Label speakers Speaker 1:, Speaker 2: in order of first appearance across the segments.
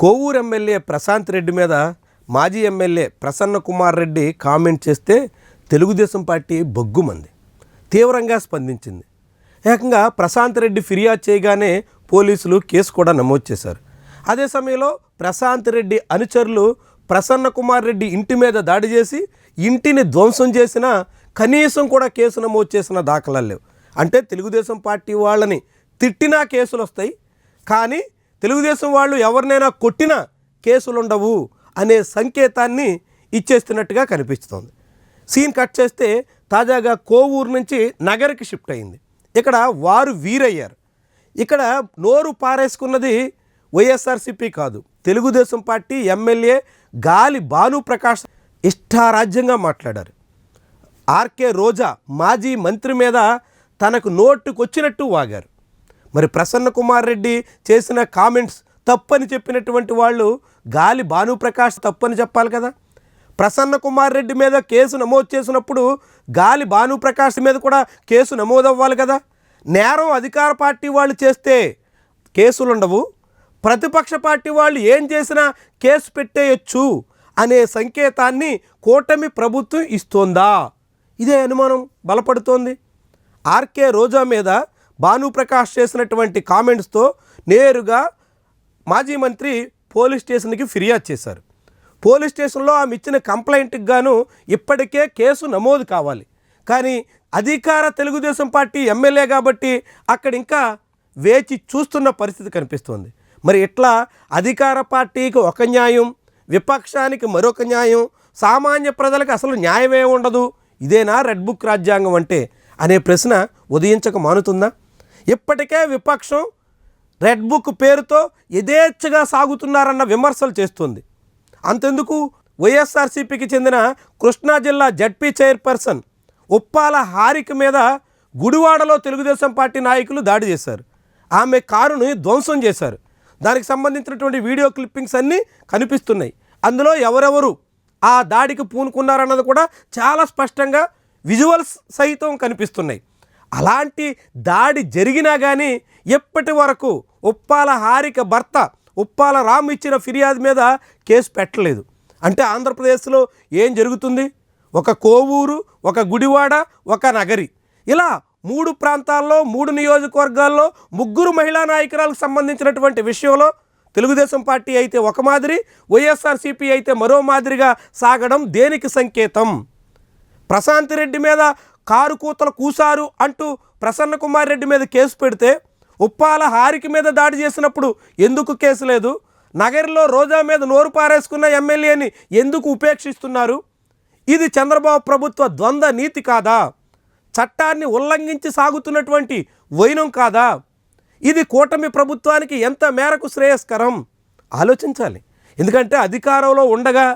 Speaker 1: Kovur MLA Prashanth Reddy మీద మాజీ MLA Prasanna Kumar Reddy comment చేస్తే తెలుగుదేశం పార్టీ బొగ్గుమంది తీవ్రంగా స్పందించింది. ఏకంగా ప్రశాంత్ రెడ్డి ఫిర్యాదు చేయగానే పోలీసులు కేసు కూడా నమోదు చేశారు. అదే సమయంలో ప్రశాంత్ రెడ్డి అనుచరులు ప్రసన్న కుమార్ రెడ్డి ఇంటి మీద దాడి చేసి ఇంటిని ధ్వంసం చేసినా కనీసం కూడా కేసు నమోదు చేసిన దాఖలాలు లేవు. అంటే తెలుగుదేశం పార్టీ వాళ్ళని తిట్టినా కేసులు వస్తాయి, కానీ తెలుగుదేశం వాళ్ళు ఎవరినైనా కొట్టినా కేసులు ఉండవు అనే సంకేతాన్ని ఇచ్చేస్తున్నట్టుగా కనిపిస్తుంది. సీన్ కట్ చేస్తే తాజాగా కోవూరు నుంచి నగర్కి షిఫ్ట్ అయింది. ఇక్కడ వారు వీరయ్యారు. ఇక్కడ నోరు పారేసుకున్నది వైఎస్ఆర్సీపీ కాదు, తెలుగుదేశం పార్టీ ఎమ్మెల్యే గాలి భానుప్రకాష్ ఇష్టారాజ్యంగా మాట్లాడారు. ఆర్కే రోజా మాజీ మంత్రి మీద తనకు నోటుకొచ్చినట్టు వాగారు. మరి ప్రసన్న కుమార్ రెడ్డి చేసిన కామెంట్స్ తప్పని చెప్పినటువంటి వాళ్ళు గాలి భానుప్రకాష్ తప్పని చెప్పాలి కదా. ప్రసన్న కుమార్ రెడ్డి మీద కేసు నమోదు చేసినప్పుడు గాలి భానుప్రకాష్ మీద కూడా కేసు నమోదు అవ్వాలి కదా. నేరం అధికార పార్టీ వాళ్ళు చేస్తే కేసులు ఉండవు, ప్రతిపక్ష పార్టీ వాళ్ళు ఏం చేసినా కేసు పెట్టేయచ్చు అనే సంకేతాన్ని కూటమి ప్రభుత్వం ఇస్తోందా? ఇదే అనుమానం బలపడుతోంది. ఆర్కే రోజా మీద భానుప్రకాష్ చేసినటువంటి కామెంట్స్తో నేరుగా మాజీ మంత్రి పోలీస్ స్టేషన్కి ఫిర్యాదు చేశారు. పోలీస్ స్టేషన్లో ఆమె ఇచ్చిన కంప్లైంట్కి గాను ఇప్పటికే కేసు నమోదు కావాలి, కానీ అధికార తెలుగుదేశం పార్టీ ఎమ్మెల్యే కాబట్టి అక్కడ ఇంకా వేచి చూస్తున్న పరిస్థితి కనిపిస్తుంది. మరి ఇట్లా అధికార పార్టీకి ఒక న్యాయం, విపక్షానికి మరొక న్యాయం, సామాన్య ప్రజలకు అసలు న్యాయమే ఉండదు, ఇదేనా రెడ్ బుక్ రాజ్యాంగం అంటే అనే ప్రశ్న ఉదయించక మానుతుందా? ఇప్పటికే విపక్షం రెడ్ బుక్ పేరుతో యథేచ్ఛగా సాగుతున్నారన్న విమర్శలు చేస్తుంది. అంతెందుకు, వైఎస్ఆర్సీపీకి చెందిన కృష్ణా జిల్లా జడ్పీ చైర్పర్సన్ ఉప్పాల హారిక మీద గుడివాడలో తెలుగుదేశం పార్టీ నాయకులు దాడి చేశారు. ఆమె కారుని ధ్వంసం చేశారు. దానికి సంబంధించినటువంటి వీడియో క్లిప్పింగ్స్ అన్నీ కనిపిస్తున్నాయి. అందులో ఎవరెవరు ఆ దాడికి పూనుకున్నారన్నది కూడా చాలా స్పష్టంగా విజువల్స్ సైతం కనిపిస్తున్నాయి. అలాంటి దాడి జరిగినా కానీ ఎప్పటి వరకు ఉప్పాల హారిక భర్త ఉప్పాల రామ్ ఇచ్చిన ఫిర్యాదు మీద కేసు పెట్టలేదు. అంటే ఆంధ్రప్రదేశ్లో ఏం జరుగుతుంది? ఒక కోవూరు, ఒక గుడివాడ, ఒక నగరి, ఇలా 3 ప్రాంతాల్లో 3 నియోజకవర్గాల్లో 3 మహిళా నాయకురాలకు సంబంధించినటువంటి విషయంలో తెలుగుదేశం పార్టీ అయితే ఒక మాదిరి, వైఎస్ఆర్సీపీ అయితే మరో మాదిరిగా సాగడం దేనికి సంకేతం? ప్రశాంత్ రెడ్డి మీద కారు కూతలు కూసారు అంటూ ప్రసన్న కుమార్ రెడ్డి మీద కేసు పెడితే ఉప్పాల హారిక మీద దాడి చేసినప్పుడు ఎందుకు కేసు లేదు? నగరిలో రోజా మీద నోరు పారేసుకున్న ఎమ్మెల్యేని ఎందుకు ఉపేక్షిస్తున్నారు? ఇది చంద్రబాబు ప్రభుత్వ ద్వంద్వ నీతి కాదా? చట్టాన్ని ఉల్లంఘించి సాగుతున్నటువంటి వైనం కాదా? ఇది కూటమి ప్రభుత్వానికి ఎంత మేరకు శ్రేయస్కరం? ఆలోచించాలి. ఎందుకంటే అధికారంలో ఉండగా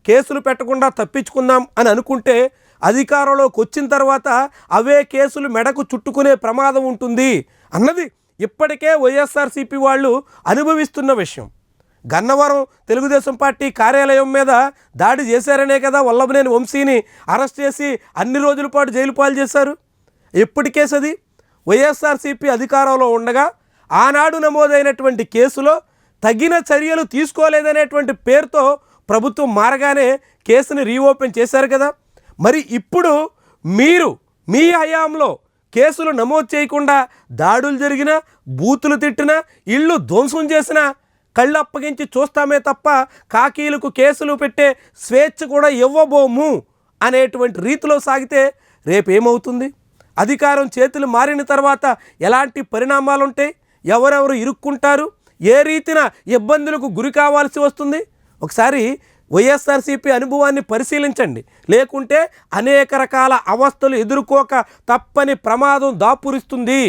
Speaker 1: కేసులు పెట్టకుండా తప్పించుకుందాం అని అనుకుంటే అధికారంలోకి వచ్చిన తర్వాత అవే కేసులు మెడకు చుట్టుకునే ప్రమాదం ఉంటుంది అన్నది ఇప్పటికే వైఎస్ఆర్సీపీ వాళ్ళు అనుభవిస్తున్న విషయం. గన్నవరం తెలుగుదేశం పార్టీ కార్యాలయం మీద దాడి చేశారనే కదా వల్లభనేని వంశీని అరెస్ట్ చేసి అన్ని రోజుల పాటు జైలు పాలు చేశారు. ఎప్పటి కేసు అది? వైఎస్ఆర్సీపీ అధికారంలో ఉండగా ఆనాడు నమోదైనటువంటి కేసులో తగిన చర్యలు తీసుకోలేదనేటువంటి పేరుతో ప్రభుత్వం మారగానే కేసుని రీఓపెన్ చేశారు కదా. మరి ఇప్పుడు మీరు మీ హయాంలో కేసులు నమోదు చేయకుండా దాడులు జరిగినా, బూతులు తిట్టినా, ఇళ్ళు ధ్వంసం చేసినా కళ్ళు అప్పగించి చూస్తామే తప్ప కాకీలకు కేసులు పెట్టే స్వేచ్ఛ కూడా ఇవ్వబోము అనేటువంటి రీతిలో సాగితే రేపేమవుతుంది? అధికారం చేతులు మారిన తర్వాత ఎలాంటి పరిణామాలు ఉంటాయి? ఎవరెవరు ఇరుక్కుంటారు? ఏ రీతిన ఇబ్బందులకు గురి కావాల్సి వస్తుంది? ఒకసారి వైఎస్ఆర్సీపీ అనుభవాన్ని పరిశీలించండి. లేకుంటే అనేక రకాల అవస్థలు ఎదుర్కోక తప్పని ప్రమాదం దాపురిస్తుంది.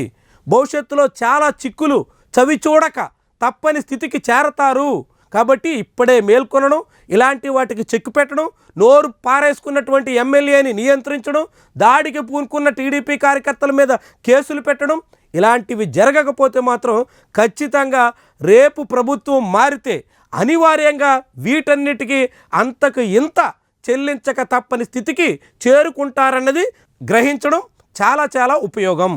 Speaker 1: భవిష్యత్తులో చాలా చిక్కులు చవి చూడక తప్పని స్థితికి చేరతారు. కాబట్టి ఇప్పుడే మేల్కొనడం, ఇలాంటి వాటికి చెక్కు పెట్టడం, నోరు పారేసుకున్నటువంటి ఎమ్మెల్యేని నియంత్రించడం, దాడికి పూనుకున్న టీడీపీ కార్యకర్తల మీద కేసులు పెట్టడం, ఇలాంటివి జరగకపోతే మాత్రం ఖచ్చితంగా రేపు ప్రభుత్వం మారితే అనివార్యంగా వీటన్నిటికీ అంతకు ఇంత చెల్లించక తప్పని స్థితికి చేరుకుంటారన్నది గ్రహించడం చాలా ఉపయోగం.